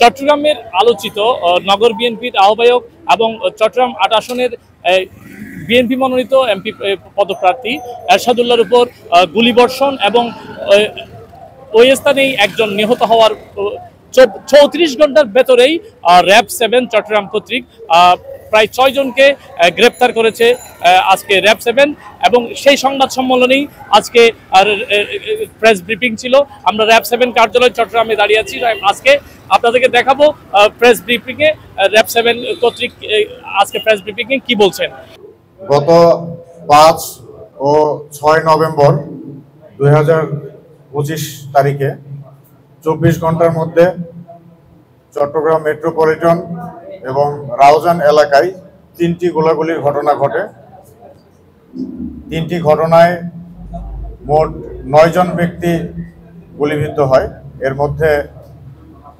চট্টগ্রামের আলোচিত নগর বিএনপির আহ্বায়ক এবং চট্টগ্রাম ৮ আসনের বিএনপি মনোনীত এমপি পদপ্রার্থী এরশাদুল্লাহর উপর গুলিবর্ষণ এবং ওই স্থানেই একজন নিহত হওয়ার ৩৪ ঘন্টার ভেতরেই র্যাব 7 চট্টগ্রাম কর্তৃক প্রায় 6 জনকে গ্রেপ্তার করেছে আজকে র্যাব 7 এবং সেই সংবাদ সম্মেলনেই আজকে প্রেস ব্রিফিং ছিল। আমরা র্যাব 7 কার্যালয় চট্টগ্রামে দাঁড়িয়ে আছি। আজকে আপনাদেরকে দেখাবো প্রেস ব্রিফিংয়ে র্যাব 7 কর্তৃক আজকে প্রেস ব্রিফিংয়ে কি বলছেন। গত 5 ও 6 নভেম্বর 2025 তারিখে 24 ঘন্টার মধ্যে চট্টগ্রাম মেট্রোপলিটন এবং রাউজান এলাকায় 3টি গোলাগুলির ঘটনা ঘটে। 3টি ঘটনায় মোট 9 জন ব্যক্তি গুলিবিদ্ধ হয়। এর মধ্যে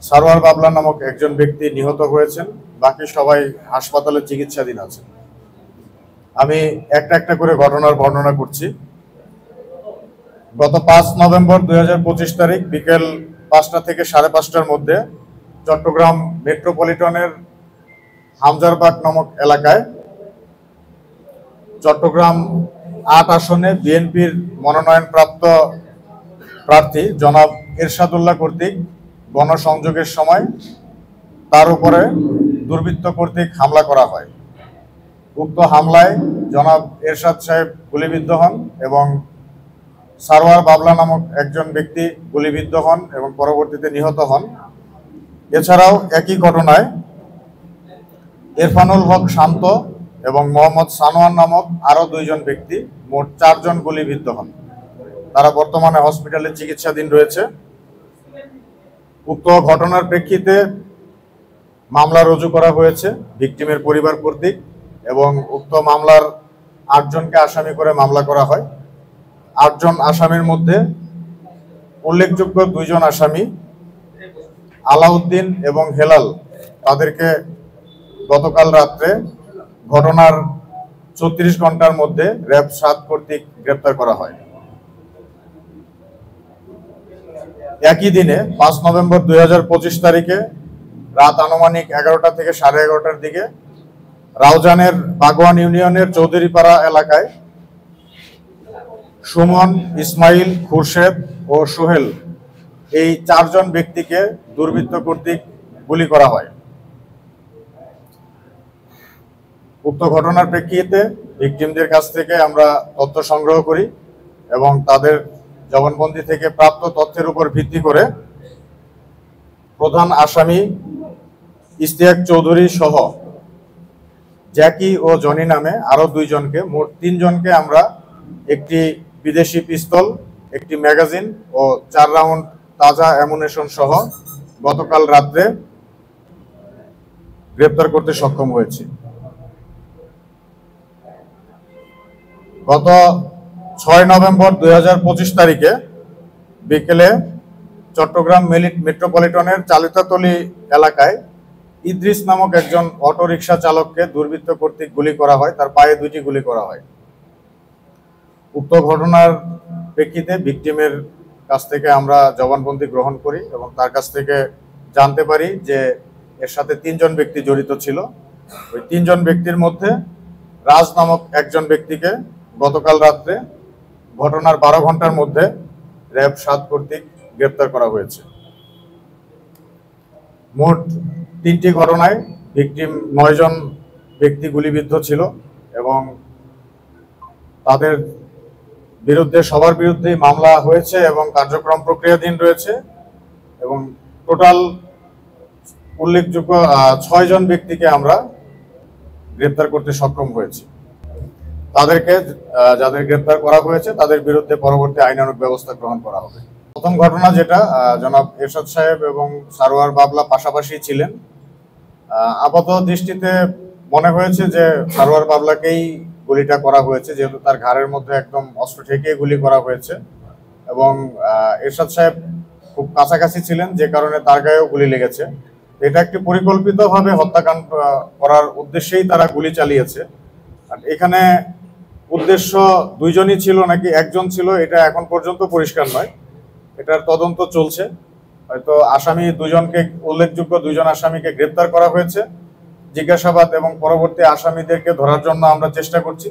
সারোয়ার বাবলা নামক একজন ব্যক্তি নিহত হয়েছেন, বাকি সবাই হাসপাতালে চিকিৎসাধীন আছেন। আমি একটা একটা করে ঘটনার বর্ণনা করছি। গত 5 নভেম্বর 2025 তারিখ বিকেল 5টা থেকে 5:30টার মধ্যে চট্টগ্রাম মেট্রোপলিটনের হামজারবাগ নামক এলাকায় চট্টগ্রাম 8 আসনে বিএনপির মনোনয়নপ্রাপ্ত প্রার্থী জনাব এরশাদুল্লাহ কর্তৃক গণসংযোগের সময় তার উপরে দুর্বৃত্ত কর্তৃক হামলা করা হয়। উক্ত হামলায় জনাব এরশাদ সাহেব গুলিবিদ্ধ হন এবং সারোয়ার বাবলা নামক একজন ব্যক্তি গুলিবিদ্ধ হন এবং পরবর্তীতে নিহত হন। এছাড়াও একই ঘটনায় ইরফানুল হক শান্ত এবং মোহাম্মদ সানোয়ার নামক আরও 2 জন ব্যক্তি, মোট 4 জন গুলিবিদ্ধ হন। তারা বর্তমানে হসপিটালে চিকিৎসাধীন রয়েছে। উক্ত ঘটনার প্রেক্ষিতে মামলা রুজু করা হয়েছে ভিকটিমের পরিবার কর্তৃক এবং উক্ত মামলার 8 জনকে আসামি করে মামলা করা হয়। 8 জন আসামির মধ্যে উল্লেখযোগ্য 2 জন আসামি আলাউদ্দিন এবং হেলাল, তাদেরকে গতকাল রাত্রে ঘটনার 34 ঘন্টার মধ্যে র্যাব 7 কর্তৃক গ্রেপ্তার করা হয়। একই দিনে 5 নভেম্বর 2025 তারিখে রাত আনুমানিক 11টা থেকে 11:30টার দিকে রাউজানের বাগওয়ান ইউনিয়নের চৌধুরীপাড়া এলাকায় সুমন, ইসমাইল, খুরশেদ ও সোহেল এই 4 জন ব্যক্তিকে দুর্বৃত্ত কর্তৃক গুলি করা হয়। উক্ত ঘটনার প্রেক্ষিতে ভিকটিমদের কাছ থেকে আমরা তথ্য সংগ্রহ করি এবং তাদের জবানবন্দি থেকে প্রাপ্ত তথ্যের উপর ভিত্তি করে প্রধান আসামি ইশতিয়াক চৌধুরী সহ জ্যাকি ও জনি নামে আরো 2 জনকে, মোট 3 জনকে আমরা একটি বিদেশি পিস্তল, একটি ম্যাগাজিন ও 4 রাউন্ড তাজা অ্যামুনেশন সহ গতকাল রাত্রে গ্রেপ্তার করতে সক্ষম হয়েছি। গত 6 নভেম্বর 2025 তারিখে বিকেলে চট্টগ্রাম মেট্রোপলিটনের চালিতাতলী এলাকায় ইদ্রিস নামক একজন অটোরিকশা চালককে দুর্বৃত্ত কর্তৃক গুলি করা হয়, তার পায়ে 2টি গুলি করা হয়। উক্ত ঘটনার প্রেক্ষিতে ভিকটিমের কাছ থেকে আমরা জবানবন্দি গ্রহণ করি এবং তার কাছ থেকে জানতে পারি যে এর সাথে 3 জন ব্যক্তি জড়িত ছিল। ওই 3 জন ব্যক্তির মধ্যে রাজ নামক একজন ব্যক্তিকে গতকাল রাত্রে ঘটনার 12 ঘন্টার মধ্যে র্যাব 7 কর্তৃক গ্রেপ্তার করা হয়েছে। মোট 3টি ঘটনায় ভিকটিম 9 জন ব্যক্তি গুলিবিদ্ধ ছিল এবং তাদের বিরুদ্ধে সবার বিরুদ্ধেই মামলা হয়েছে এবং কার্যক্রম প্রক্রিয়াধীন রয়েছে এবং টোটাল উল্লেখযোগ্য 6 জন ব্যক্তিকে আমরা গ্রেপ্তার করতে সক্ষম হয়েছি। তাদেরকে যাদের গ্রেপ্তার করা হয়েছে তাদের বিরুদ্ধে পরবর্তী আইনানুগ ব্যবস্থা গ্রহণ করা হবে। প্রথম ঘটনা যেটা, জনাব এরশাদ সাহেব এবং সারোয়ার বাবলা পাশাপাশি ছিলেন। আপাত দৃষ্টিতে মনে হয়েছে যে সারোয়ার বাবলাকেই গুলিটা করা হয়েছে, যেহেতু তার ঘাড়ের মধ্যে একদম অস্ত্র ঠেকিয়ে গুলি করা হয়েছে এবং এরশাদ সাহেব খুব কাছাকাছি ছিলেন, যে কারণে তার গায়েও গুলি লেগেছে। এটা একটি পরিকল্পিতভাবে হত্যাকাণ্ড করার উদ্দেশ্যেই তারা গুলি চালিয়েছে। আর এখানে উদ্দেশ্য 2 জনই ছিল নাকি 1 জন ছিল এটা এখন পর্যন্ত পরিষ্কার নয়, এটার তদন্ত চলছে হয়তো আসামি দুজনকে, উল্লেখযোগ্য দুজন আসামিকে গ্রেপ্তার করা হয়েছে। জিজ্ঞাসাবাদ এবং পরবর্তী আসামিদেরকে ধরার জন্য আমরা চেষ্টা করছি।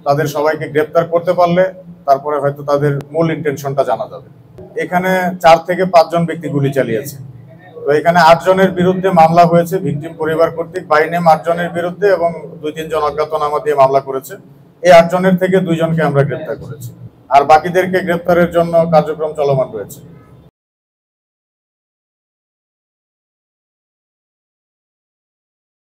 তাদের সবাইকে গ্রেপ্তার করতে পারলে তারপরে হয়তো তাদের মূল ইন্টেনশনটা জানা যাবে। এখানে 4 থেকে 5 জন ব্যক্তি গুলি চালিয়েছে। তো এখানে 8 জনের বিরুদ্ধে মামলা হয়েছে ভিকটিম পরিবার কর্তৃক, বাই নেম 8 জনের বিরুদ্ধে, এবং 2-3 জন অজ্ঞাতনামা দিয়ে মামলা করেছে। এই 8 জনের থেকে 2 জনকে আমরা গ্রেপ্তার করেছি, আর বাকিদেরকে গ্রেপ্তারের জন্য কার্যক্রম চলমান রয়েছে।